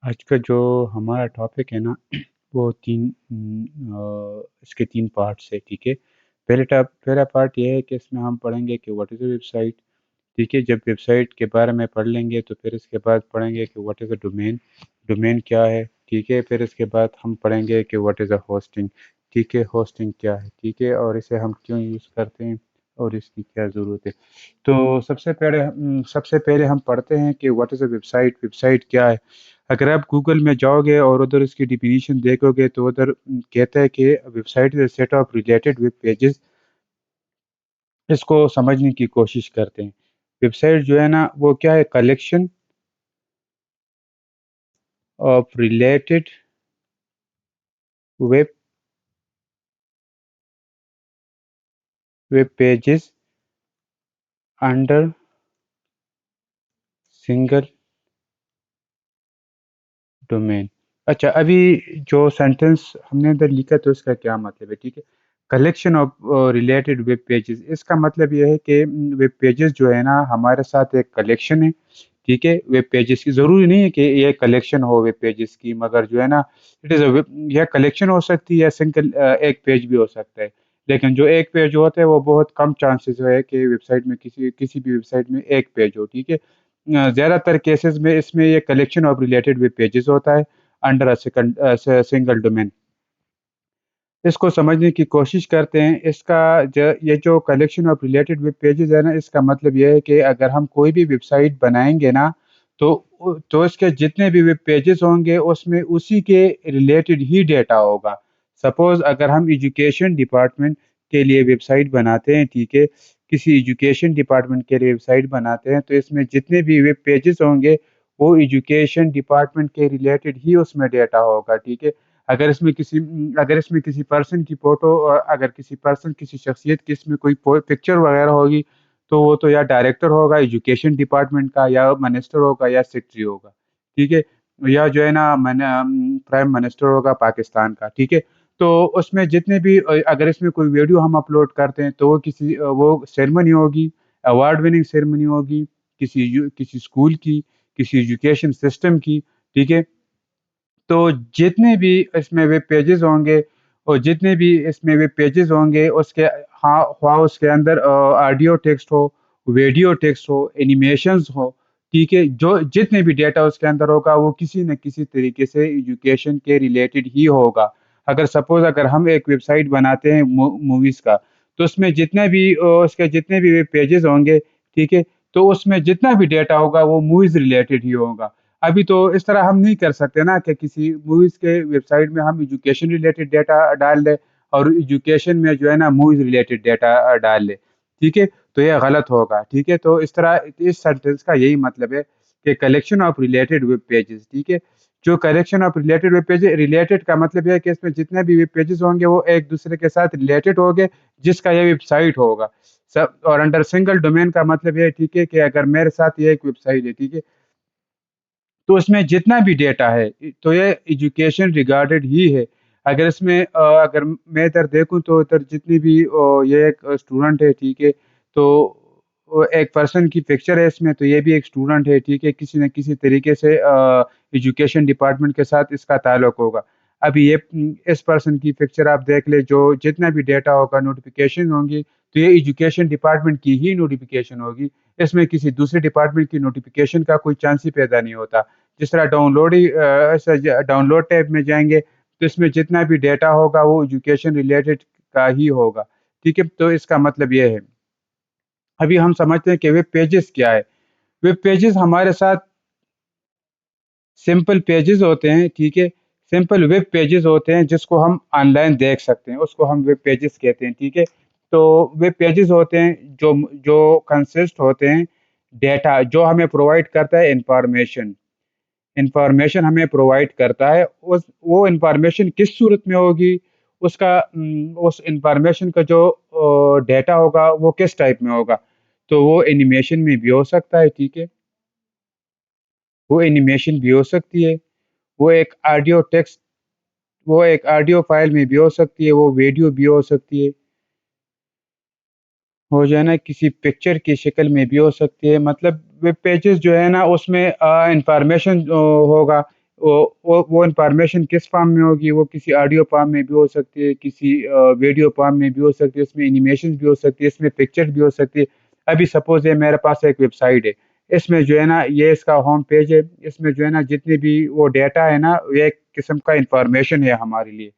आज का जो हमारा टॉपिक है ना वो इसके 3 पार्ट्स है, ठीक है। पहला पार्ट ये है कि इसमें हम पढ़ेंगे कि व्हाट इज़ अ वेबसाइट, ठीक है। जब वेबसाइट के बारे में पढ़ लेंगे तो फिर इसके बाद पढ़ेंगे कि what is a domain, domain क्या है, ठीक है। फिर इसके बाद हम पढ़ेंगे कि व्हाट इज़ अ होस्टिंग, ठीक है, होस्टिंग क्या है, ठीक है, और इसे हम क्यों यूज़ करते हैं और इसकी क्या ज़रूरत है। तो सबसे पहले हम पढ़ते हैं कि what is a website, website क्या है। अगर आप गूगल में जाओगे और उधर उसकी डेफिनिशन देखोगे तो उधर कहता है कि website is a set of related web pages. इसको समझने की कोशिश करते हैं। वेबसाइट जो है ना वो क्या है, collection of related web web pages under single domain. अच्छा, अभी जो सेंटेंस हमने इधर लिखा तो इसका क्या मतलब है, ठीक है। Collection of related web pages, इसका मतलब ये है कि वेब पेजेस जो है ना हमारे साथ एक कलेक्शन है, ठीक है। वेब पेजेस की ज़रूरी नहीं है कि ये कलेक्शन हो वेब पेजेस की, मगर जो है ना इट इज़ अ वेब, यह कलेक्शन हो सकती है या सिंगल एक पेज भी हो सकता है। लेकिन जो एक पेज होता है वो बहुत कम चांसेस है कि वेबसाइट में किसी किसी भी वेबसाइट में एक पेज हो, ठीक है। ज़्यादातर केसेस में इसमें ये collection of related web pages होता है अंडर सिंगल डोमेन। इसको समझने की कोशिश करते हैं। ये जो collection of related web pages है ना, इसका मतलब ये है कि अगर हम कोई भी वेबसाइट बनाएंगे ना तो इसके जितने भी वेब पेजेस होंगे उसमें उसी के रिलेटेड ही डेटा होगा। सपोज अगर हम एजुकेशन डिपार्टमेंट के लिए वेबसाइट बनाते हैं, ठीक है, किसी एजुकेशन डिपार्टमेंट के लिए वेबसाइट बनाते हैं तो इसमें जितने भी वेब पेजेस होंगे वो एजुकेशन डिपार्टमेंट के रिलेटेड ही उसमें डेटा होगा, ठीक है। अगर इसमें किसी पर्सन की फ़ोटो, अगर किसी पर्सन किसी शख्सियत की इसमें कोई पिक्चर वगैरह होगी तो वो तो या डायरेक्टर होगा एजुकेशन डिपार्टमेंट का, या मिनिस्टर होगा, या सेक्रेटरी होगा, ठीक है, या जो है ना प्राइम मिनिस्टर होगा पाकिस्तान का, ठीक है। तो उसमें जितने भी अगर इसमें कोई वीडियो हम अपलोड करते हैं तो वो सेरेमनी होगी, अवार्ड विनिंग सेरेमनी होगी, किसी स्कूल की, किसी एजुकेशन सिस्टम की, ठीक है। तो जितने भी इसमें वेब पेजेस होंगे और जितने भी इसमें वेब पेजेस होंगे उसके, हाँ हाँ, उसके अंदर ऑडियो टेक्स्ट हो, वीडियो टेक्स्ट हो, एनिमेशंस हो, ठीक है, जो जितने भी डेटा उसके अंदर होगा वो किसी न किसी तरीके से एजुकेशन के रिलेटेड ही होगा। अगर हम एक वेबसाइट बनाते हैं मूवीज़ का, तो उसमें उसके जितने भी वेब पेजेस होंगे, ठीक है, तो उसमें जितना भी डेटा होगा वो मूवीज़ रिलेटेड ही होगा। अभी तो इस तरह हम नहीं कर सकते ना कि किसी मूवीज़ के वेबसाइट में हम एजुकेशन रिलेटेड डेटा डाल दें और एजुकेशन में जो है ना मूवीज़ रिलेटेड डेटा डाल दें, ठीक है? तो ये गलत होगा, ठीक है? तो इस सेंटेंस का यही मतलब है कि collection of related web pages, ठीक है? जो collection of related web page, related का मतलब ये है कि इसमें जितने भी वेब पेजेस होंगे वो एक दूसरे के साथ रिलेटेड होंगे जिसका ये वेबसाइट होगा। सब और अंडर सिंगल डोमेन का मतलब ये है, ठीक है, कि अगर मेरे साथ ये एक वेबसाइट है, ठीक है? तो उसमें जितना भी डेटा है तो ये एजुकेशन रिगार्डेड ही है। अगर मैं इधर देखूं तो इधर जितनी भी ये एक स्टूडेंट है, ठीक है, तो एक पर्सन की पिक्चर है इसमें, तो ये भी एक स्टूडेंट है, ठीक है, किसी न किसी तरीके से एजुकेशन डिपार्टमेंट के साथ इसका ताल्लुक होगा। अभी इस पर्सन की पिक्चर आप देख ले, जो जितना भी डेटा होगा नोटिफिकेशन होंगी तो ये एजुकेशन डिपार्टमेंट की ही नोटिफिकेशन होगी। इसमें किसी दूसरे डिपार्टमेंट की नोटिफिकेशन का कोई चांस ही पैदा नहीं होता। जिस तरह डाउनलोड टैब में जाएंगे तो इसमें जितना भी डेटा होगा वो एजुकेशन रिलेटेड का ही होगा, ठीक है। तो इसका मतलब ये है। अभी हम समझते हैं कि वेब पेजेस क्या है। वेब पेजेस हमारे साथ सिंपल पेजेस होते हैं, ठीक है, सिंपल वेब पेजेस होते हैं जिसको हम ऑनलाइन देख सकते हैं, उसको हम वेब पेजेस कहते हैं, ठीक है। तो वेब पेजेस होते हैं जो जो कंसिस्ट होते हैं डेटा, जो हमें प्रोवाइड करता है इंफॉर्मेशन, इंफॉर्मेशन हमें प्रोवाइड करता है। उस वो इंफॉर्मेशन किस सूरत में होगी, उस इंफॉर्मेशन का जो डेटा होगा वो किस टाइप में होगा। तो वो एनिमेशन में भी हो सकता है, ठीक है, वो एनिमेशन भी हो सकती है, वो एक ऑडियो टेक्स्ट वो एक ऑडियो फाइल में भी हो सकती है, वो वीडियो भी हो सकती है, हो जाए ना किसी पिक्चर की शक्ल में भी हो सकती है। मतलब वेब पेजेस जो है ना उसमें इंफॉर्मेशन होगा, वो इंफॉर्मेशन किस फॉर्म में होगी, वो किसी ऑडियो फॉर्म में भी हो सकती है, किसी वीडियो फॉर्म में भी हो सकती है, इसमें एनिमेशन भी हो सकती है, इसमें पिक्चर भी हो सकती है। अभी सपोज है मेरे पास एक वेबसाइट है, इसमें जो है ना ये इसका होम पेज है, इसमें जो है ना जितने भी वो डेटा है ना, ये एक किस्म का इंफॉर्मेशन है हमारे लिए।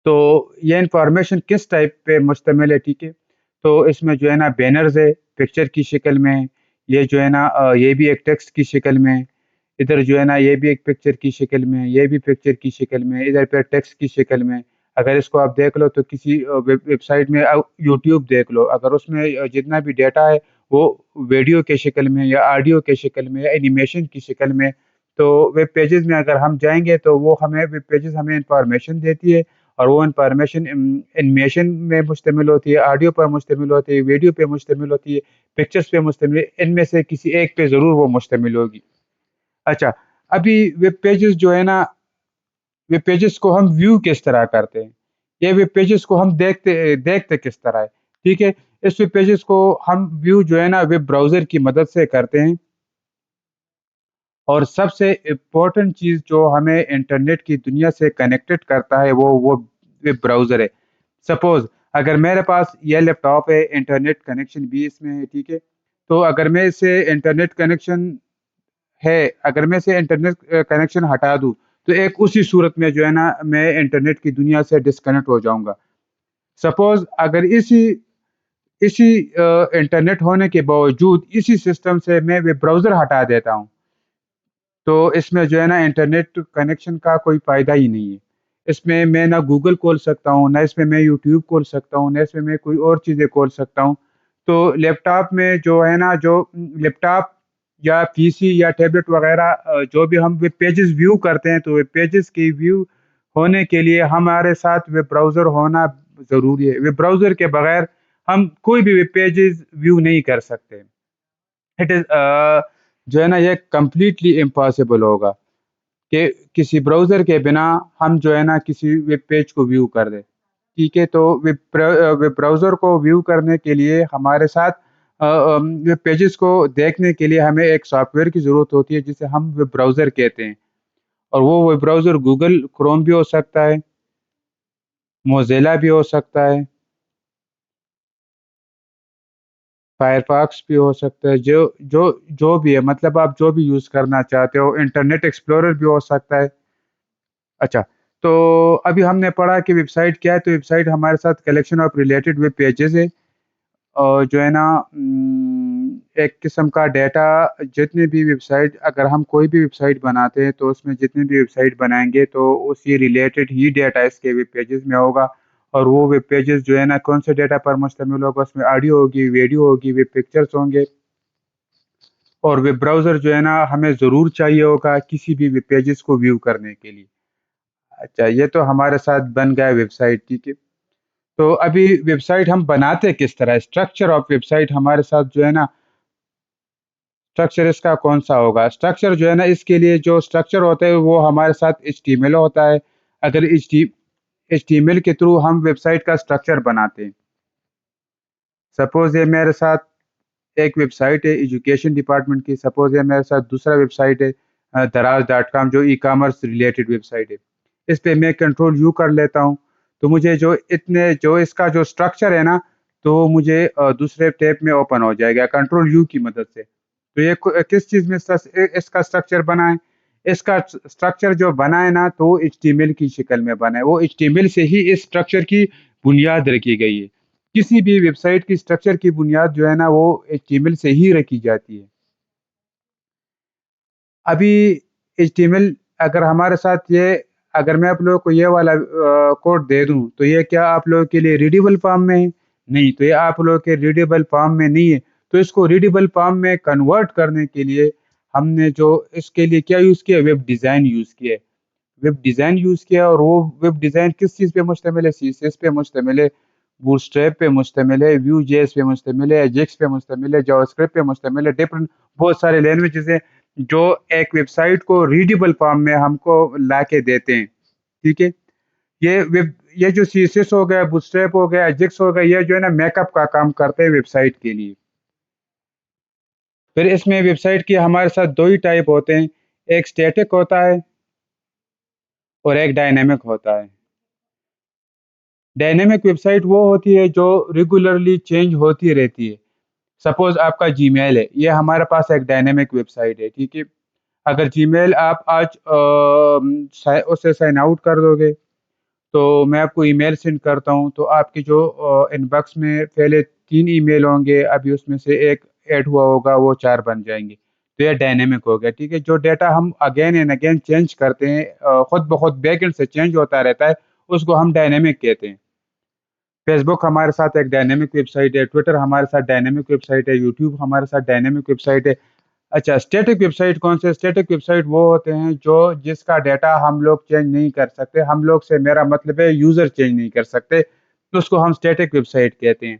तो ये इंफॉर्मेशन किस टाइप पे मुश्तमिल है, ठीक है। तो इसमें जो है ना बैनर्स है पिक्चर की शक्ल में, ये जो है ना ये भी एक टेक्स्ट की शक्ल में, इधर जो है ना ये भी एक पिक्चर की शक्ल में, ये भी पिक्चर की शक्ल में, इधर पे टेक्स्ट की शक्ल में। अगर इसको आप देख लो तो किसी वेबसाइट में यूट्यूब देख लो, अगर उसमें जितना भी डेटा है वो वीडियो के शक्ल में या ऑडियो के शक्ल में या एनिमेशन की शक्ल में। तो वेब पेजेस में अगर हम जाएंगे तो वो हमें वेब पेजेस हमें इंफॉर्मेशन देती है, और वो इंफॉर्मेशन एनिमेशन में मुश्तमिल होती है, ऑडियो पर मुश्तमिल होती है, वीडियो पे मुश्तमिल होती है, पिक्चर्स पे मुश्तमिल है, इनमें से किसी एक पे ज़रूर वो मुश्तमिल होगी। अच्छा, अभी वेब पेजेस जो है ना, वेब पेजेस को हम व्यू किस तरह करते हैं, ये वेब पेजेस को हम देखते देखते किस तरह है, ठीक है। इस वेब पेजेस को हम व्यू जो है ना वेब ब्राउज़र की मदद से करते हैं। और सबसे इम्पोर्टेंट चीज़ जो हमें इंटरनेट की दुनिया से कनेक्टेड करता है वो वेब ब्राउज़र है। सपोज़ अगर मेरे पास ये लैपटॉप है, इंटरनेट कनेक्शन भी इसमें है, ठीक है। तो अगर मैं इसे इंटरनेट कनेक्शन है, अगर मैं इसे इंटरनेट कनेक्शन हटा दूँ, तो एक उसी सूरत में जो है ना मैं इंटरनेट की दुनिया से डिस्कनेक्ट हो जाऊँगा। सपोज़ अगर इसी इसी इंटरनेट होने के बावजूद इसी सिस्टम से मैं वेब ब्राउज़र हटा देता हूँ, तो इसमें जो है ना इंटरनेट कनेक्शन का कोई फ़ायदा ही नहीं है। इसमें मैं ना गूगल खोल सकता हूँ, ना इसमें मैं यूट्यूब खोल सकता हूँ, ना इसमें मैं कोई और चीज़ें खोल सकता हूँ। तो लैपटॉप में जो है ना, जो लैपटॉप या पीसी या टैबलेट वग़ैरह जो भी हम वेब पेजेज़ व्यू करते हैं, तो वेब पेजेज़ की व्यू होने के लिए हमारे साथ वेब ब्राउज़र होना ज़रूरी है। वेब ब्राउज़र के बगैर हम कोई भी वेब पेजेज़ व्यू नहीं कर सकते। इट इज़ जो है ना ये कंप्लीटली इम्पॉसिबल होगा कि किसी ब्राउज़र के बिना हम जो है ना किसी वेब पेज को व्यू कर दें, ठीक है। तो वेब ब्राउज़र को व्यू करने के लिए हमारे साथ वेब पेजेस को देखने के लिए हमें एक सॉफ्टवेयर की ज़रूरत होती है जिसे हम वेब ब्राउज़र कहते हैं। और वो वेब ब्राउज़र गूगल क्रोम भी हो सकता है, मोज़िला भी हो सकता है, फायरफॉक्स भी हो सकता है, जो जो जो भी है, मतलब आप जो भी यूज़ करना चाहते हो, इंटरनेट एक्सप्लोरर भी हो सकता है। अच्छा, तो अभी हमने पढ़ा कि वेबसाइट क्या है, तो वेबसाइट हमारे साथ collection of related web pages है। और जो है ना एक किस्म का डेटा, जितने भी वेबसाइट, अगर हम कोई भी वेबसाइट बनाते हैं तो उसमें जितने भी वेबसाइट बनाएँगे तो उसी रिलेटेड ही डेटा इसके वेब पेजेज़ में होगा। और वो वेब पेजेज़ जो है ना कौन से डेटा पर मुश्तमिल होगा, उसमें ऑडियो होगी, वीडियो होगी, वेब पिक्चर्स होंगे। और वेब ब्राउज़र जो है ना हमें ज़रूर चाहिए होगा किसी भी वेब पेजेज़ को व्यू करने के लिए। अच्छा, ये तो हमारे साथ बन गया वेबसाइट, ठीक है। तो अभी वेबसाइट हम बनाते किस तरह है? स्ट्रक्चर ऑफ वेबसाइट हमारे साथ जो है ना, स्ट्रक्चर इसका कौन-सा होगा? स्ट्रक्चर जो है ना, इसके लिए जो स्ट्रक्चर होता है वो हमारे साथ एचटीएमएल होता है। अगर एचटीएमएल के थ्रू हम वेबसाइट का स्ट्रक्चर बनाते हैं। सपोज़ ये मेरे साथ एक वेबसाइट है एजुकेशन डिपार्टमेंट की, सपोज़ ये मेरे साथ दूसरा वेबसाइट है दराज डॉट कॉम, जो ई-कॉमर्स रिलेटेड वेबसाइट है। इस पे मैं कंट्रोल यू कर लेता हूँ, तो मुझे जो इसका जो स्ट्रक्चर है ना, तो वो मुझे दूसरे टैब में ओपन हो जाएगा कंट्रोल यू की मदद से। तो ये किस चीज़ में इसका स्ट्रक्चर बना है, इसका स्ट्रक्चर जो बना है ना, तो एचटीएमएल की शक्ल में बना है, वो एचटीएमएल से ही इस स्ट्रक्चर की बुनियाद रखी गई है। किसी भी वेबसाइट की स्ट्रक्चर की बुनियाद जो है ना वो एचटीएमएल से ही रखी जाती है। अभी एचटीएमएल, अगर हमारे साथ ये, अगर मैं आप लोगों को ये वाला कोड दे दूं, तो ये क्या आप लोगों के लिए रीडेबल फॉर्म में है? नहीं, तो ये आप लोगों के रीडेबल फॉर्म में नहीं है। तो इसको रीडेबल फॉर्म में कन्वर्ट करने के लिए हमने जो इसके लिए क्या यूज़ किया, वेब डिज़ाइन यूज़ किया है। वेब डिज़ाइन यूज़ किया, और वो वेब डिज़ाइन किस चीज़ पे मुश्तमिल है? सीएसएस पे मुश्तमिल है, बूटस्ट्रैप पे मुश्तमिल है, व्यू जेएस पे मुश्तमिल है, एजेक्स पे मुश्तमिल है, जावास्क्रिप्ट पे मुश्तमिल है, डिफरेंट बहुत सारे लैंग्वेजेज़ हैं जो एक वेबसाइट को रीडेबल फॉर्म में हमको लाके देते हैं, ठीक है। ये जो सीएसएस हो गया, बूटस्ट्रैप हो गया, एजेक्स हो गया, ये जो है ना मैकअप का काम करते हैं वेबसाइट के लिए। फिर इसमें वेबसाइट के हमारे साथ 2 ही टाइप होते हैं। एक स्टैटिक होता है और एक डायनेमिक होता है। डायनेमिक वेबसाइट वो होती है जो रेगुलरली चेंज होती रहती है। सपोज आपका जीमेल है, ये हमारे पास एक डायनेमिक वेबसाइट है, ठीक है। अगर जीमेल आप आज उससे साइन आउट कर दोगे, तो मैं आपको ईमेल सेंड करता हूँ, तो आपकी जो इनबॉक्स में पहले 3 ईमेल होंगे, अभी उसमें से एक ऐड हुआ होगा, वो 4 बन जाएंगे। तो ये डायनेमिक हो गया, ठीक है। जो डेटा हम अगेन एंड अगेन चेंज करते हैं, खुद ब खुद बैकएंड से चेंज होता रहता है, उसको हम डायनेमिक कहते हैं। फेसबुक हमारे साथ एक डायनेमिक वेबसाइट है, ट्विटर हमारे साथ डायनेमिक वेबसाइट है, यूट्यूब हमारे साथ डायनेमिक वेबसाइट है। अच्छा, स्टैटिक वेबसाइट कौन से? स्टैटिक वेबसाइट वो होते हैं जो जिसका डेटा हम लोग चेंज नहीं कर सकते। हम लोग से मेरा मतलब है यूज़र चेंज नहीं कर सकते, तो उसको हम स्टैटिक वेबसाइट कहते हैं।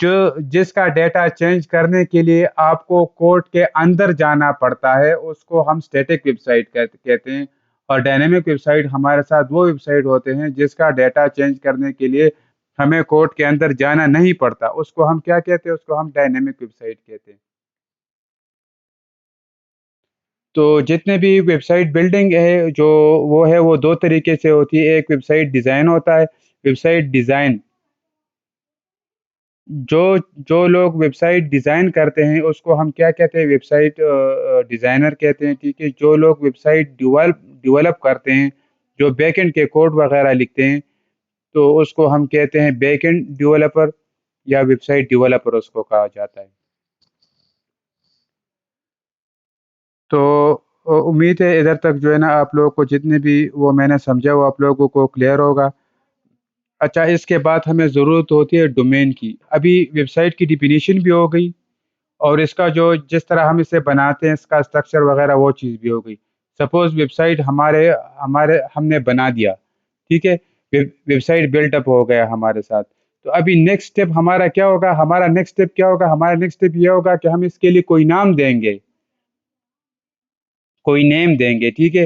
जो जिसका डेटा चेंज करने के लिए आपको कोड के अंदर जाना पड़ता है, उसको हम स्टैटिक वेबसाइट कहते हैं। और डायनेमिक वेबसाइट हमारे साथ वो वेबसाइट होते हैं जिसका डेटा चेंज करने के लिए हमें कोड के अंदर जाना नहीं पड़ता, उसको हम क्या कहते हैं? उसको हम डायनेमिक वेबसाइट कहते हैं। तो जितने भी वेबसाइट बिल्डिंग है जो वो है, वो 2 तरीके से होती है। एक वेबसाइट डिज़ाइन होता है। वेबसाइट डिज़ाइन, जो जो लोग वेबसाइट डिज़ाइन करते हैं उसको हम क्या कहते हैं? वेबसाइट डिज़ाइनर कहते हैं, ठीक है। जो लोग वेबसाइट डेवलप करते हैं, जो बैकएंड के कोड वगैरह लिखते हैं, तो उसको हम कहते हैं बैकएंड डेवलपर, या वेबसाइट डेवलपर उसको कहा जाता है। तो उम्मीद है इधर तक जो है ना आप लोगों को जितने भी वो मैंने समझा वो आप लोगों को क्लियर होगा। अच्छा, इसके बाद हमें ज़रूरत होती है डोमेन की। अभी वेबसाइट की डेफिनिशन भी हो गई, और इसका जो जिस तरह हम इसे बनाते हैं, इसका स्ट्रक्चर वगैरह, वो चीज़ भी हो गई। सपोज़ वेबसाइट हमारे हमारे हमने बना दिया, ठीक है? वेबसाइट बिल्ट अप हो गया हमारे साथ। तो अभी नेक्स्ट स्टेप हमारा क्या होगा? हमारा नेक्स्ट स्टेप क्या होगा? हमारा नेक्स्ट स्टेप ये होगा कि हम इसके लिए कोई नाम देंगे, कोई नेम देंगे, ठीक है?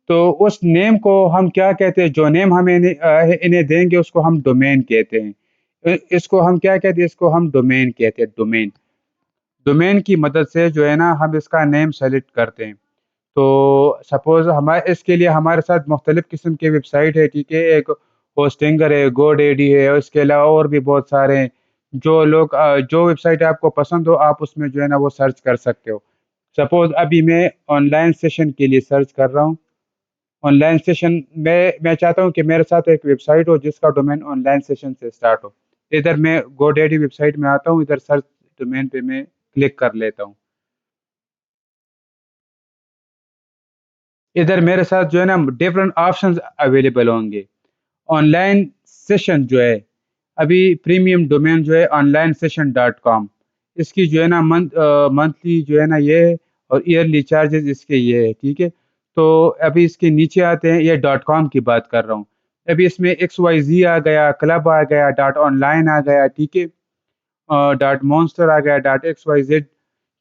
तो उस नेम को हम क्या कहते हैं? जो नेम हम इन्हें देंगे उसको हम डोमेन कहते हैं। इसको हम क्या कहते हैं? इसको हम डोमेन कहते हैं, डोमेन। डोमेन की मदद से जो है ना हम इसका नेम सेलेक्ट करते हैं। तो सपोज़ हमारे इसके लिए हमारे साथ मुख्तलिफ़ किस्म के वेबसाइट है, ठीक है? एक होस्टिंगर है, गोडैडी है, और इसके अलावा और भी बहुत सारे हैं। जो वेबसाइट आपको पसंद हो, आप उसमें जो है ना वो सर्च कर सकते हो। सपोज़ अभी मैं ऑनलाइन सेशन के लिए सर्च कर रहा हूँ। ऑनलाइन सेशन मैं चाहता हूँ कि मेरे साथ एक वेबसाइट हो जिसका डोमेन ऑनलाइन सेशन से स्टार्ट हो। इधर मैं गोडैडी वेबसाइट में आता हूँ, इधर सर्च डोमेन पे मैं क्लिक कर लेता हूँ। इधर मेरे साथ जो है ना डिफरेंट ऑप्शंस अवेलेबल होंगे। ऑनलाइन सेशन जो है, अभी प्रीमियम डोमेन जो है ऑनलाइन सेशन डॉट कॉम, इसकी जो है ना मंथली जो है ना ये है, और ईयरली चार्जेस इसके ये है, ठीक है। तो अभी इसके नीचे आते हैं, ये डॉट कॉम की बात कर रहा हूँ। अभी इसमें एक्स वाई जी आ गया, क्लब आ गया, डॉट ऑनलाइन आ गया, ठीक है, डॉट मॉन्स्टर आ गया, डॉट एक्स वाई जेड।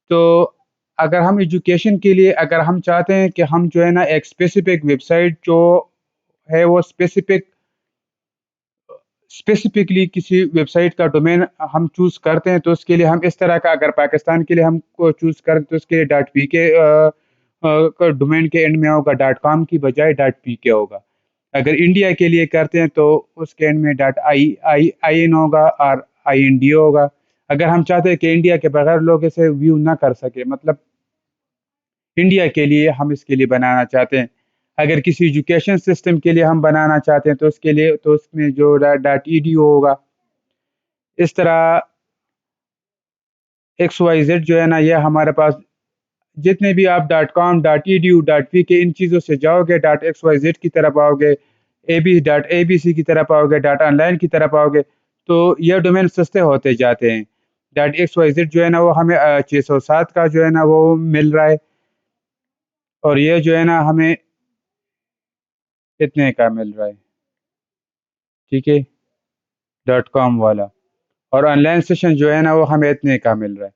तो अगर हम एजुकेशन के लिए अगर हम चाहते हैं कि हम जो है ना एक स्पेसिफिक वेबसाइट जो है वो स्पेसिफिकली किसी वेबसाइट का डोमेन हम चूज़ करते हैं, तो उसके लिए हम इस तरह का, अगर पाकिस्तान के लिए हम को चूज़ करें तो उसके लिए डॉट पी के का डोमेन के एंड में होगा, डॉट कॉम की बजाय डॉट पी के होगा। अगर इंडिया के लिए करते हैं तो उसके एंड में dot I I I N होगा और आई एन डी होगा। अगर हम चाहते हैं कि इंडिया के बगैर लोग इसे व्यू ना कर सके, मतलब इंडिया के लिए हम इसके लिए बनाना चाहते हैं। अगर किसी एजुकेशन सिस्टम के लिए हम बनाना चाहते हैं तो उसके लिए तो उसमें जो डॉट ई डी होगा। इस तरह एक्स वाई जेड जो है ना ये हमारे पास जितने भी आप dot com, dot E D you, dot P के, इन चीज़ों से जाओगे, डॉट एक्स वाई जेड की तरफ आओगे, ए बी सी की तरफ आओगे, डॉट ऑनलाइन की तरफ आओगे, तो ये डोमेन सस्ते होते जाते हैं। डॉट एक्स वाई जेड जो है ना वो हमें 607 का जो है ना वो मिल रहा है, और ये जो है ना हमें इतने का मिल रहा है, ठीक है, डॉट कॉम वाला। और ऑनलाइन सेशन जो है ना वो हमें इतने का मिल रहा है।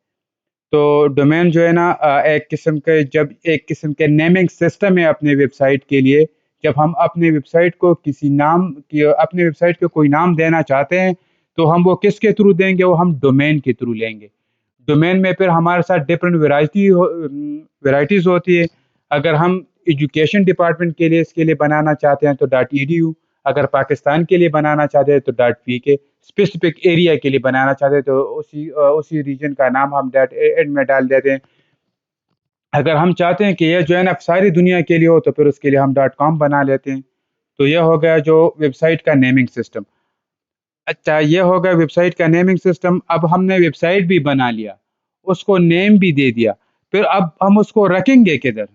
तो डोमेन जो है ना एक किस्म के नेमिंग सिस्टम है अपने वेबसाइट के लिए। जब हम अपने वेबसाइट को अपने वेबसाइट को कोई नाम देना चाहते हैं, तो हम वो किसके थ्रू देंगे? वो हम डोमेन के थ्रू लेंगे। डोमेन में फिर हमारे साथ डिफरेंट वैरायटीज़ होती है। अगर हम एजुकेशन डिपार्टमेंट के लिए इसके लिए बनाना चाहते हैं तो .edu, अगर पाकिस्तान के लिए बनाना चाहते हैं तो .pk, स्पेसिफिक एरिया के लिए बनाना चाहते हैं तो उसी रीजन का नाम हम .ed में डाल देते हैं। अगर हम चाहते हैं कि ये जो है ना सारी दुनिया के लिए हो तो फिर उसके लिए हम .com बना लेते हैं। तो यह हो गया जो वेबसाइट का नेमिंग सिस्टम। अच्छा, ये हो गया वेबसाइट का नेमिंग सिस्टम। अब हमने वेबसाइट भी बना लिया, उसको नेम भी दे दिया, फिर अब हम उसको रखेंगे किधर?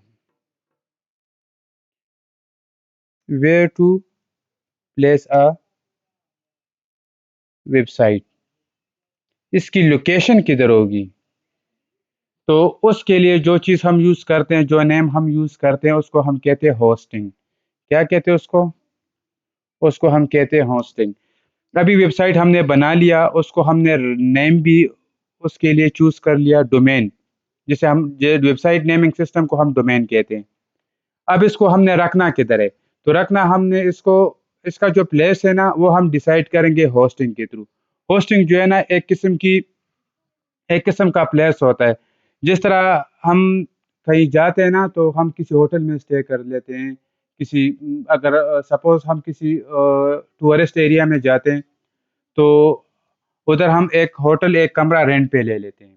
Where to place a website, इसकी लोकेशन किधर होगी? तो उसके लिए जो चीज़ हम यूज़ करते हैं, जो नेम हम यूज़ करते हैं, उसको हम कहते हैं होस्टिंग। क्या कहते हैं उसको? उसको हम कहते हैं होस्टिंग। अभी वेबसाइट हमने बना लिया, उसको हमने नेम भी उसके लिए चूज़ कर लिया, डोमेन, जिसे हम वेबसाइट नेमिंग सिस्टम को हम डोमेन कहते हैं। अब इसको हमने रखना किधर है? तो रखना हमने इसको, इसका जो प्लेस है ना वो हम डिसाइड करेंगे होस्टिंग के थ्रू। होस्टिंग जो है ना एक किस्म का प्लेस होता है। जिस तरह हम कहीं जाते हैं ना तो हम किसी होटल में स्टे कर लेते हैं, किसी अगर सपोज हम किसी टूरिस्ट एरिया में जाते हैं तो उधर हम एक होटल, एक कमरा रेंट पे ले लेते हैं,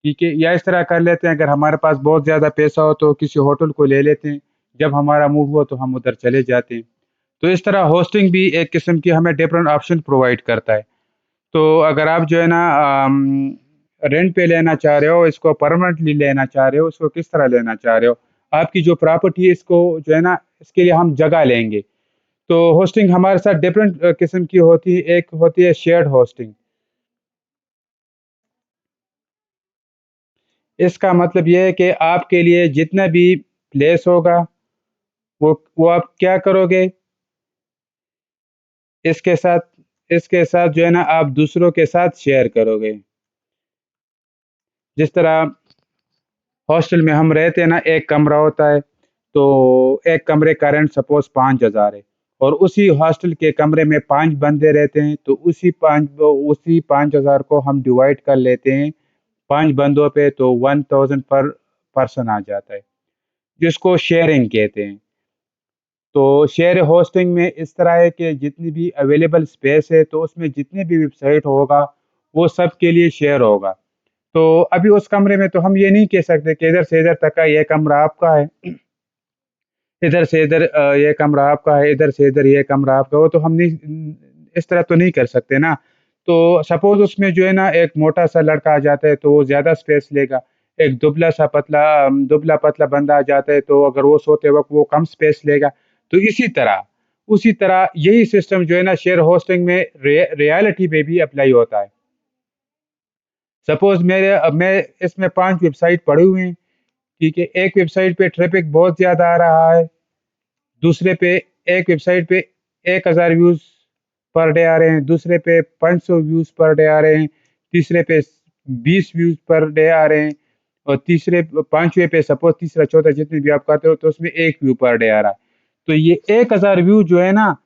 ठीक है? या इस तरह कर लेते हैं, अगर हमारे पास बहुत ज़्यादा पैसा हो तो किसी होटल को ले लेते हैं, जब हमारा मूड हुआ तो हम उधर चले जाते हैं। तो इस तरह होस्टिंग भी एक किस्म की हमें डिफरेंट ऑप्शन प्रोवाइड करता है। तो अगर आप जो है ना रेंट पे लेना चाह रहे हो, इसको परमानेंटली लेना चाह रहे हो, इसको किस तरह लेना चाह रहे हो? आपकी जो प्रॉपर्टी है इसको जो है ना इसके लिए हम जगह लेंगे। तो होस्टिंग हमारे साथ डिफरेंट किस्म की होती है। एक होती है शेयर्ड होस्टिंग। इसका मतलब ये है कि आपके लिए जितना भी प्लेस होगा वो आप क्या करोगे? इसके साथ इसके साथ जो है ना आप दूसरों के साथ शेयर करोगे। जिस तरह हॉस्टल में हम रहते हैं ना, एक कमरा होता है, तो एक कमरे का रेंट सपोज 5,000 है, और उसी हॉस्टल के कमरे में 5 बंदे रहते हैं, तो उसी 5,000 को हम डिवाइड कर लेते हैं 5 बंदों पे, तो 1,000 पर पर्सन आ जाता है, जिसको शेयरिंग कहते हैं। तो शेयर होस्टिंग में इस तरह है कि जितनी भी अवेलेबल स्पेस है तो उसमें जितनी भी वेबसाइट होगा वो सब के लिए शेयर होगा। तो अभी उस कमरे में तो हम ये नहीं कह सकते कि इधर से इधर तक का ये कमरा आपका है, इधर से इधर ये कमरा आपका है, इधर से इधर ये कमरा आपका, वो तो हम नहीं, इस तरह तो नहीं कर सकते ना। तो सपोज उसमें जो है ना एक मोटा सा लड़का आ जाता है तो वो ज़्यादा स्पेस लेगा, एक दुबला पतला बंदा आ जाता है तो अगर वो सोते वक्त वो कम स्पेस लेगा। तो उसी तरह यही सिस्टम जो है ना शेयर होस्टिंग में रियलिटी में भी अप्लाई होता है। सपोज मैं इसमें 5 वेबसाइट पढ़े हुए हैं, ठीक है? एक वेबसाइट पे ट्रैफिक बहुत ज़्यादा आ रहा है, दूसरे पे एक वेबसाइट पे 1,000 व्यूज़ पर डे आ रहे हैं, दूसरे पे 500 व्यूज़ पर डे आ रहे हैं, तीसरे पे 20 व्यूज़ पर डे आ रहे हैं, और तीसरे 5वें पे सपोज़ तीसरा, चौथा जितने भी आप करते हो तो उसमें 1 व्यू पर डे आ रहा है। तो ये 1,000 व्यू जो है ना,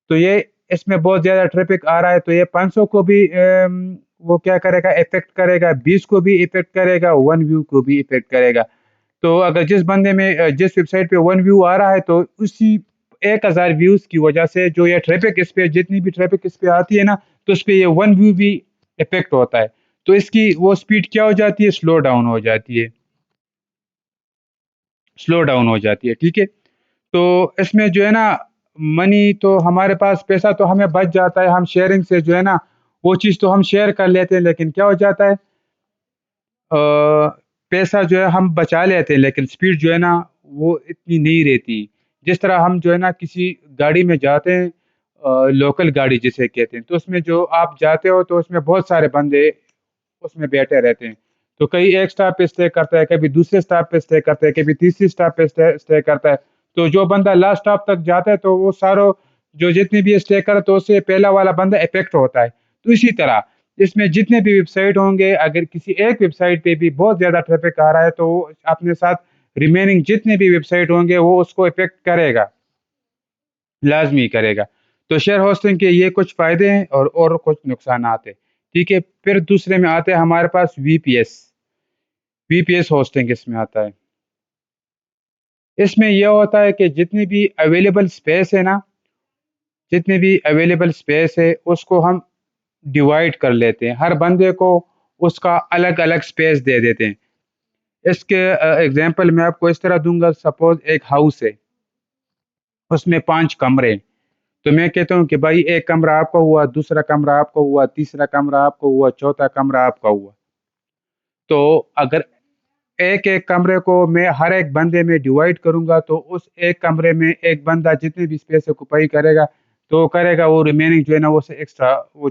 तो ये इसमें बहुत ज़्यादा ट्रैफिक आ रहा है तो ये 500 को भी वो क्या करेगा, इफ़ेक्ट करेगा, 20 को भी इफ़ेक्ट करेगा, 1 व्यू को भी इफ़ेक्ट करेगा। तो अगर जिस वेबसाइट पे 1 व्यू आ रहा है तो उसी 1,000 व्यूज़ की वजह से जो ये ट्रैफिक इस पे, जितनी भी ट्रैफिक इस पे आती है ना, तो इस पे ये 1 व्यू भी इफ़ेक्ट होता है। तो इसकी वो स्पीड क्या हो जाती है, स्लो डाउन हो जाती है, ठीक है? तो इसमें जो है ना मनी तो हमारे पास, पैसा तो हमें बच जाता है, हम शेयरिंग से जो है ना वो चीज़ तो हम शेयर कर लेते हैं, लेकिन क्या हो जाता है, अ, पैसा जो है हम बचा लेते हैं लेकिन स्पीड जो है ना वो इतनी नहीं रहती। जिस तरह हम जो है ना किसी गाड़ी में जाते हैं, लोकल गाड़ी जिसे कहते हैं, तो उसमें जो आप जाते हो तो उसमें बहुत सारे बंदे उसमें बैठे रहते हैं। तो कहीं एक स्टॉप पे स्टे करता है, कभी दूसरे स्टॉप पे स्टे करता है, कभी तीसरी स्टॉप पे स्टे करता है। तो जो बंदा लास्ट स्टॉप तक जाता है तो वो सारों जो जितने भी स्टे करे तो उससे पहला वाला बंदा इफ़ेक्ट होता है। तो इसी तरह इसमें जितने भी वेबसाइट होंगे, अगर किसी एक वेबसाइट पे भी बहुत ज़्यादा ट्रैफ़िक आ रहा है तो वो अपने साथ रिमेनिंग जितने भी वेबसाइट होंगे वो उसको इफ़ेक्ट करेगा, लाज़मी करेगा। तो शेयर होस्टिंग के ये कुछ फ़ायदे हैं और कुछ नुकसानात हैं, ठीक है? फिर दूसरे में आते हैं हमारे पास वीपीएस होस्टिंग इसमें आता है। इसमें यह होता है कि जितनी भी अवेलेबल स्पेस है उसको हम डिवाइड कर लेते हैं, हर बंदे को उसका अलग अलग स्पेस दे देते हैं। इसके एग्जांपल मैं आपको इस तरह दूंगा, सपोज एक हाउस है, उसमें 5 कमरे हैं। तो मैं कहता हूँ कि भाई एक कमरा आपका हुआ, दूसरा कमरा आपका हुआ, तीसरा कमरा आपका हुआ, चौथा कमरा आपका हुआ। तो अगर एक एक कमरे को मैं हर एक बंदे में डिवाइड करूंगा तो उस एक कमरे में एक बंदा जितनी भी स्पेस ऑक्युपाई करेगा तो वो करेगा, वो रिमेनिंग जो है ना वो से एक्स्ट्रा वो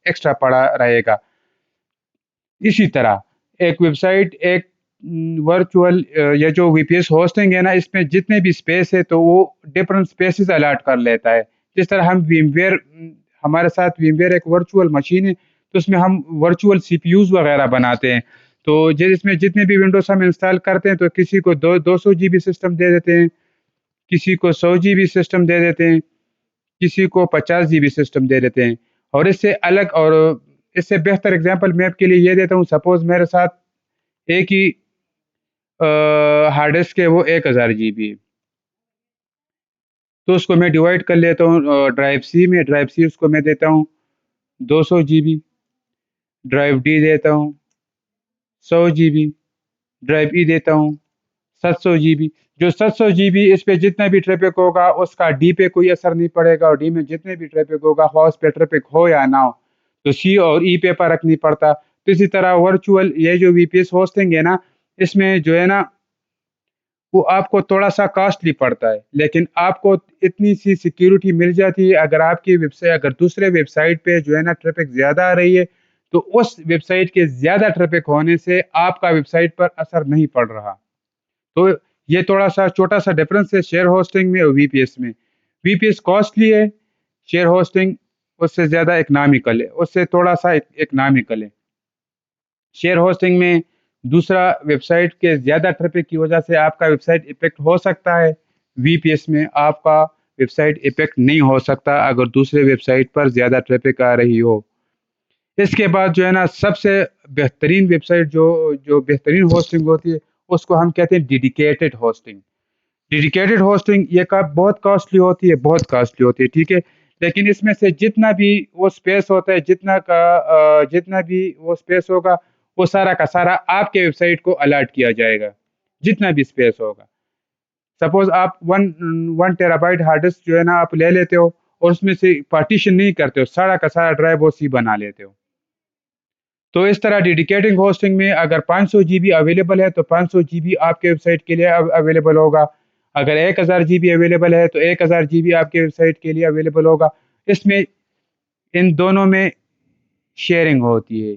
एक्स्ट्रा पड़ा रहेगा। इसी तरह एक वेबसाइट एक वर्चुअल या जो वीपीएस होस्टिंग है ना, इसमें जितने भी स्पेस है तो वो डिफरेंट स्पेसेस अलॉट कर लेता है। जिस तरह हम वीमवेयर, हमारे साथ वीमवेयर एक वर्चुअल मशीन है, तो उसमें हम वर्चुअल सीपीयूज वगैरह बनाते हैं। तो जिसमें जितने भी विंडोज हम इंस्टॉल करते हैं तो किसी को 200 जीबी सिस्टम दे देते हैं, किसी को 100 जीबी सिस्टम दे देते हैं, किसी को 50 जीबी सिस्टम दे देते हैं। और इससे बेहतर एग्जांपल मैं आपके लिए ये देता हूँ, सपोज मेरे साथ एक ही हार्ड डिस्क है, वो 1000 जीबी है। तो उसको मैं डिवाइड कर लेता हूँ ड्राइव सी में, ड्राइव सी उसको मैं देता हूँ 200 जीबी, ड्राइव डी देता हूँ 100 जीबी, ड्राइव ई देता हूँ 700 जीबी। जो 700 जीबी इस पे जितना भी ट्रैफिक होगा उसका डी पे कोई असर नहीं पड़ेगा, और डी में जितने भी ट्रैफिक होगा हाउस पे ट्रैफिक हो या ना हो तो सी और ई पे फर्क नहीं पड़ता। तो इसी तरह वर्चुअल ये जो वीपीएस होस्टिंग है ना, इसमें जो है ना वो आपको थोड़ा-सा कॉस्टली पड़ता है, लेकिन आपको इतनी सी सिक्योरिटी मिल जाती है, अगर आपकी वेबसाइट अगर दूसरे वेबसाइट पे जो है ना ट्रैफ़िक ज़्यादा आ रही है, तो उस वेबसाइट के ज़्यादा ट्रैफ़िक होने से आपका वेबसाइट पर असर नहीं पड़ रहा। तो ये थोड़ा-सा छोटा-सा डिफरेंस है शेयर होस्टिंग में और वीपीएस में। वीपीएस कॉस्टली है, शेयर होस्टिंग उससे ज़्यादा इकोनॉमिकल है, उससे थोड़ा-सा इकोनॉमिकल है। शेयर होस्टिंग में दूसरा वेबसाइट के ज़्यादा ट्रैफिक की वजह से आपका वेबसाइट इफ़ेक्ट हो सकता है। वीपीएस में आपका वेबसाइट इफ़ेक्ट नहीं हो सकता अगर दूसरे वेबसाइट पर ज़्यादा ट्रैफिक आ रही हो। इसके बाद जो है ना सबसे बेहतरीन वेबसाइट जो जो बेहतरीन होस्टिंग होती है उसको हम कहते हैं डेडिकेटेड होस्टिंग। डेडिकेटेड होस्टिंग ये का बहुत कॉस्टली होती है, बहुत कॉस्टली होती है, ठीक है? लेकिन इसमें से जितना भी वो स्पेस होता है, जितना भी वो स्पेस होगा, वो सारा का सारा आपके वेबसाइट को अलॉट किया जाएगा, जितना भी स्पेस होगा। सपोज़ आप 1 टेराबाइट हार्ड डिस्क जो है ना आप ले लेते हो और उसमें से पार्टीशन नहीं करते हो, सारा का सारा ड्राइव उसी बना लेते हो। तो इस तरह डेडिकेटिंग होस्टिंग में अगर 500 जीबी अवेलेबल है तो 500 जीबी आपके वेबसाइट के लिए अवेलेबल होगा। अगर 1000 जीबी अवेलेबल है तो 1000 जीबी आपके वेबसाइट के लिए अवेलेबल होगा। इसमें इन दोनों में शेयरिंग होती है,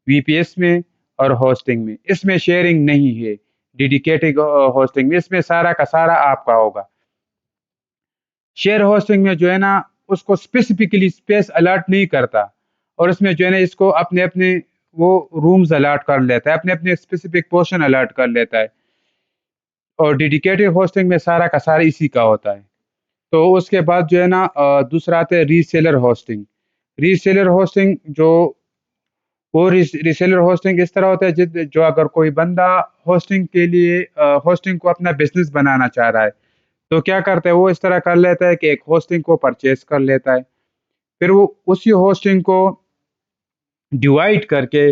वीपीएस में और होस्टिंग में। इसमें शेयरिंग नहीं है, डेडिकेटेड होस्टिंग में इसमें सारा का सारा आपका होगा। शेयर होस्टिंग में जो है ना उसको स्पेसिफिकली स्पेस अलॉट नहीं करता, और उसमें जो है ना इसको अपने अपने वो रूम्स अलॉट कर लेता है, अपने अपने स्पेसिफिक पोर्शन अलॉट कर लेता है। और डेडिकेटेड होस्टिंग में सारा का सारा इसी का होता है। तो उसके बाद जो है ना दूसरा आता है रीसेलर होस्टिंग। रीसेलर होस्टिंग जो वो रीसेलर होस्टिंग इस तरह होता है जो अगर कोई बंदा होस्टिंग के लिए होस्टिंग को अपना बिजनेस बनाना चाह रहा है तो क्या करता है, वो इस तरह कर लेता है कि एक होस्टिंग को परचेज कर लेता है, फिर वो उसी होस्टिंग को डिवाइड करके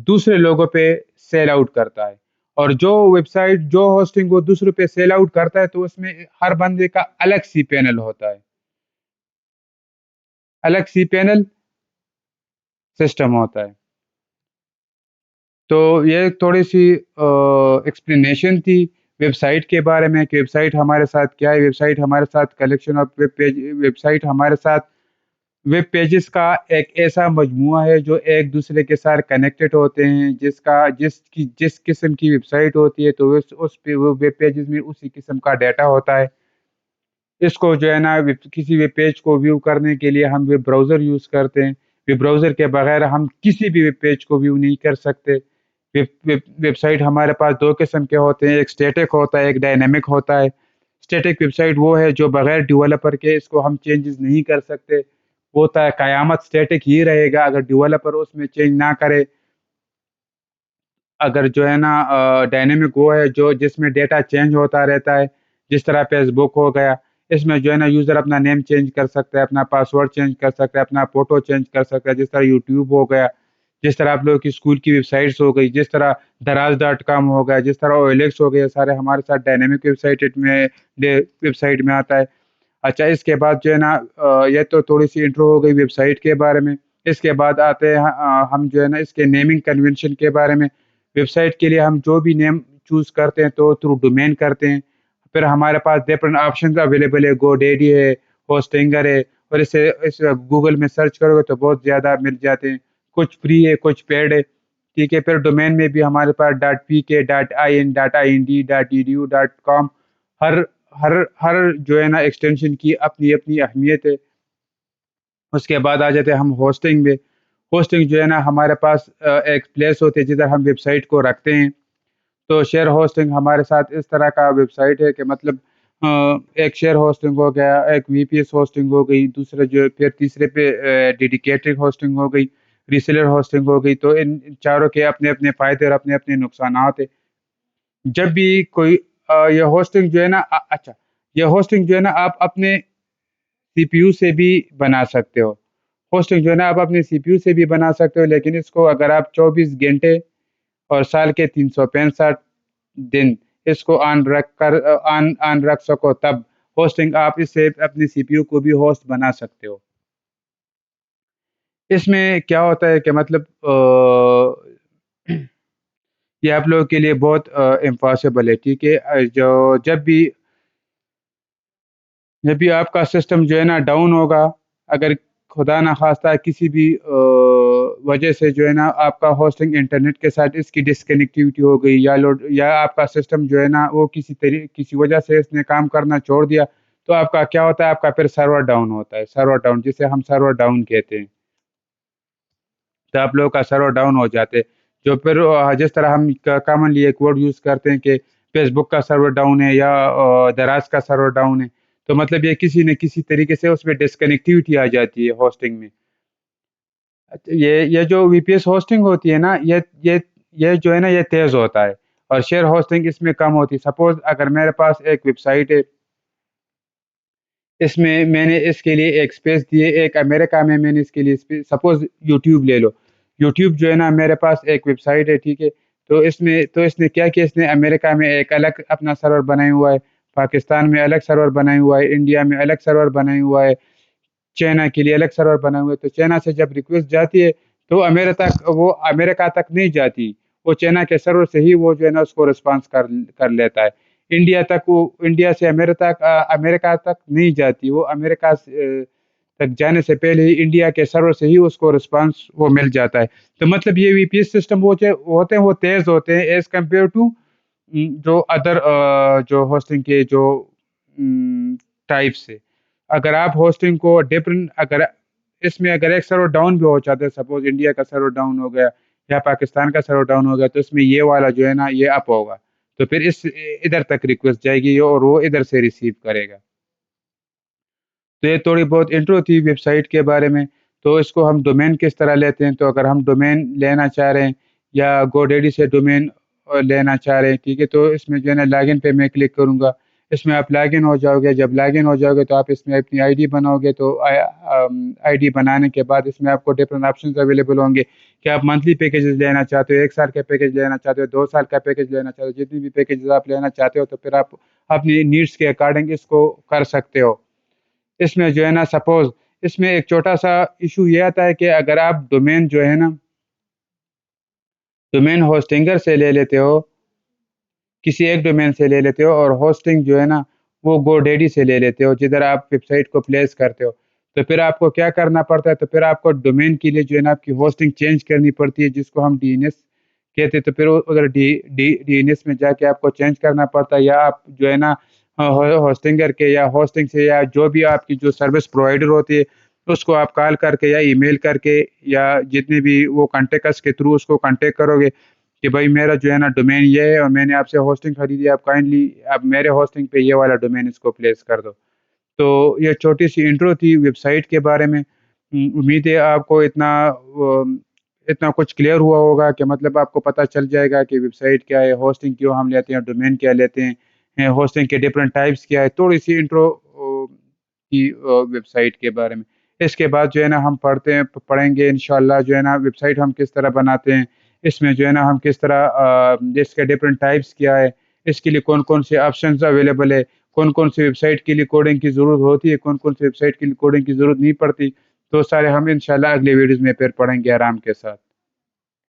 दूसरे लोगों पे सेल आउट करता है। और जो होस्टिंग वो दूसरों पे सेल आउट करता है तो उसमें हर बंदे का अलग सी पैनल होता है, अलग सी पैनल सिस्टम होता है। तो ये थोड़ी सी एक्सप्लेनेशन थी वेबसाइट के बारे में कि वेबसाइट हमारे साथ क्या है। वेबसाइट हमारे साथ कलेक्शन ऑफ वेबसाइट हमारे साथ वेब पेजेस का एक ऐसा मजमुआ है जो एक दूसरे के साथ कनेक्टेड होते हैं, जिस किस्म की वेबसाइट होती है तो उस पे वो वेब पेजेस में उसी किस्म का डाटा होता है। इसको जो है ना किसी वेब पेज को व्यू करने के लिए हम वेब ब्राउज़र यूज़ करते हैं। वेब ब्राउज़र के बगैर हम किसी भी वेब पेज को व्यू नहीं कर सकते। वेबसाइट हमारे पास 2 किस्म के होते हैं, एक स्टैटिक होता है, एक डायनामिक होता है। स्टैटिक वेबसाइट वो है जो बगैर डेवलपर के इसको हम चेंजेस नहीं कर सकते। वो होता है क़यामत स्टैटिक ही रहेगा अगर डेवलपर उसमें चेंज ना करे। अगर जो है ना डायनेमिक वो है जो जिसमें डेटा चेंज होता रहता है, जिस तरह फेसबुक हो गया, इसमें जो है ना यूज़र अपना नेम चेंज कर सकता है, अपना पासवर्ड चेंज कर सकता है, अपना फ़ोटो चेंज कर सकता है, जिस तरह यूट्यूब हो गया, जिस तरह आप लोगों की स्कूल की वेबसाइट्स हो गई, जिस तरह दराज.com हो गया, जिस तरह ओएलएक्स हो गया, सारे हमारे साथ डायनेमिक वेबसाइट में आता है। अच्छा, इसके बाद जो है ना ये तो थोड़ी-सी इंट्रो हो गई वेबसाइट के बारे में। इसके बाद आते हैं हम जो है ना इसके नेमिंग कन्वेंशन के बारे में। वेबसाइट के लिए हम जो भी नेम चूज़ करते हैं तो थ्रू डोमेन करते हैं। फिर हमारे पास डिफरेंट ऑप्शंस अवेलेबल है, गोडैडी है, होस्टिंगर है और इस गूगल में सर्च करोगे तो बहुत ज़्यादा मिल जाते हैं। कुछ फ्री है, कुछ पेड है, ठीक है। फिर डोमेन में भी हमारे पास .pk, .in, .ind, .edu, .com हर हर हर जो है ना एक्सटेंशन की अपनी-अपनी अहमियत है। उसके बाद आ जाते हैं हम होस्टिंग में। होस्टिंग जो है ना हमारे पास एक प्लेस होती है जिधर हम वेबसाइट को रखते हैं। तो शेयर होस्टिंग हमारे साथ इस तरह का वेबसाइट है कि मतलब एक शेयर होस्टिंग हो गया, एक वीपीएस होस्टिंग हो गई, दूसरा जो फिर तीसरे पे डेडिकेटेड होस्टिंग हो गई, रीसेलर होस्टिंग हो गई। तो इन इन चारों के अपने-अपने फ़ायदे और अपने-अपने नुकसानात हैं। जब भी कोई ये होस्टिंग जो है ना अच्छा, ये होस्टिंग जो है ना आप अपने सीपीयू से भी बना सकते हो। होस्टिंग जो है ना आप अपने सीपीयू से भी बना सकते हो, लेकिन इसको अगर आप 24 घंटे और साल के 365 दिन इसको ऑन रख सको तब होस्टिंग आप इससे अपने सीपीयू को भी होस्ट बना सकते हो। इसमें क्या होता है कि मतलब ये आप लोगों के लिए बहुत इम्पॉसिबल है, ठीक है? जो जब भी आपका सिस्टम जो है ना डाउन होगा, अगर खुदा ना खास्ता किसी भी वजह से जो है ना आपका होस्टिंग इंटरनेट के साथ इसकी डिसकनेक्टिविटी हो गई या लोड या आपका सिस्टम जो है ना वो किसी वजह से इसने काम करना छोड़ दिया, तो आपका क्या होता है, आपका फिर सर्वर डाउन होता है, सर्वर डाउन जिसे हम सर्वर डाउन कहते हैं। तो आप लोगों का सर्वर डाउन हो जाते, जो फिर जिस तरह हम कॉमनली एक वर्ड यूज़ करते हैं कि फेसबुक का सर्वर डाउन है या दराज का सर्वर डाउन है, तो मतलब ये किसी न किसी तरीके से उसमें डिसकनेक्टिविटी आ जाती है होस्टिंग में। अच्छा, ये जो वीपीएस होस्टिंग होती है ना, ये जो है ना ये तेज़ होता है और शेयर होस्टिंग इसमें कम होती है। सपोज़ अगर मेरे पास एक वेबसाइट है, इसमें मैंने इसके लिए एक स्पेस दी है, एक अमेरिका में मैंने इसके लिए स्पेस, सपोज़ यूट्यूब ले लो। यूट्यूब जो है ना मेरे पास एक वेबसाइट है, ठीक है? तो इसने क्या किया, इसने अमेरिका में एक अलग अपना सर्वर बनाया हुआ है, पाकिस्तान में अलग सर्वर बनाया हुआ है, इंडिया में अलग सर्वर बनाया हुआ है, चाइना के लिए अलग सर्वर बना हुआ है। तो चाइना से जब रिक्वेस्ट जाती है, तो वो अमेरिका तक नहीं जाती। वो चाइना के सर्वर से ही वो जो है ना उसको रिस्पॉन्स कर लेता है। इंडिया से अमेरिका तक नहीं जाती। वो अमेरिका तक जाने से पहले ही इंडिया के सर्वर से ही उसको रिस्पॉन्स वो मिल जाता है। तो मतलब ये वीपीएस सिस्टम वो जो होते हैं वो तेज़ होते हैं एज़ कम्पेयर टू जो अदर जो होस्टिंग के जो टाइप्स है। अगर आप होस्टिंग को डिफरेंट अगर इसमें अगर एक सर्वर डाउन भी हो जाता है, सपोज़ इंडिया का सर्वर डाउन हो गया या पाकिस्तान का सर्वर डाउन हो गया, तो इसमें ये वाला जो है ना ये अप होगा। तो फिर इस इधर तक रिक्वेस्ट जाएगी और वो इधर से रिसीव करेगा। तो ये थोड़ी बहुत इंट्रो थी वेबसाइट के बारे में। तो इसको हम डोमेन किस तरह लेते हैं, तो अगर हम डोमेन लेना चाह रहे हैं या गोडैडी से डोमेन लेना चाह रहे हैं, ठीक है? तो इसमें जो है ना लॉगिन पे मैं क्लिक करूँगा। इसमें आप लॉगिन हो जाओगे, जब लॉगिन हो जाओगे तो आप इसमें अपनी आईडी बनाओगे, तो आईडी बनाने के बाद इसमें आपको डिफरेंट ऑप्शंस अवेलेबल होंगे कि आप मंथली पैकेजेस लेना चाहते हो, 1 साल का पैकेज लेना चाहते हो, 2 साल का पैकेज लेना चाहते हो, जितनी भी पैकेजेस आप लेना चाहते हो, तो फिर आप अपनी नीड्स के अकॉर्डिंग इसको कर सकते हो। इसमें जो है ना सपोज़ इसमें एक छोटा-सा इश्यू ये आता है कि अगर आप डोमेन जो है ना, डोमेन होस्टिंगर से ले लेते हो, किसी एक डोमेन से ले लेते हो और होस्टिंग जो है ना, वो गोडैडी से ले लेते हो, जिधर आप वेबसाइट को प्लेस करते हो। तो फिर आपको क्या करना पड़ता है, तो फिर आपको डोमेन के लिए जो है ना आपकी होस्टिंग चेंज करनी पड़ती है, जिसको हम डीएनएस कहते हैं। तो फिर वो उधर डी डी डीएनएस में जाके आपको चेंज करना पड़ता है, या आप जो है ना होस्टिंगर के या होस्टिंग से या जो भी आपकी जो सर्विस प्रोवाइडर होती है, उसको आप कॉल करके या ईमेल करके या जितने भी वो कॉन्टैक्ट्स के थ्रू उसको कॉन्टैक्ट करोगे कि भाई मेरा जो है ना डोमेन ये है और मैंने आपसे होस्टिंग खरीदी है, आप काइंडली आप मेरे होस्टिंग पे ये वाला डोमेन इसको प्लेस कर दो। तो ये छोटी सी इंट्रो थी वेबसाइट के बारे में। उम्मीद है आपको इतना इतना कुछ क्लियर हुआ होगा कि मतलब आपको पता चल जाएगा कि वेबसाइट क्या है, होस्टिंग क्यों हम लेते हैं, डोमेन क्या लेते हैं, होस्टिंग के डिफरेंट टाइप्स क्या है, थोड़ी सी इंट्रो की वेबसाइट के बारे में। इसके बाद जो है ना हम पढ़ेंगे इंशाल्लाह जो है ना वेबसाइट हम किस तरह बनाते हैं, इसमें जो है ना हम किस तरह इसके डिफरेंट टाइप्स क्या है, इसके लिए कौन-कौन से ऑप्शंस अवेलेबल है, कौन-कौन सी वेबसाइट के लिए कोडिंग की ज़रूरत होती है, कौन-कौन सी वेबसाइट के लिए कोडिंग की ज़रूरत नहीं पड़ती। तो सारे हम इंशाल्लाह अगले वीडियोज़ में फिर पढ़ेंगे आराम के साथ।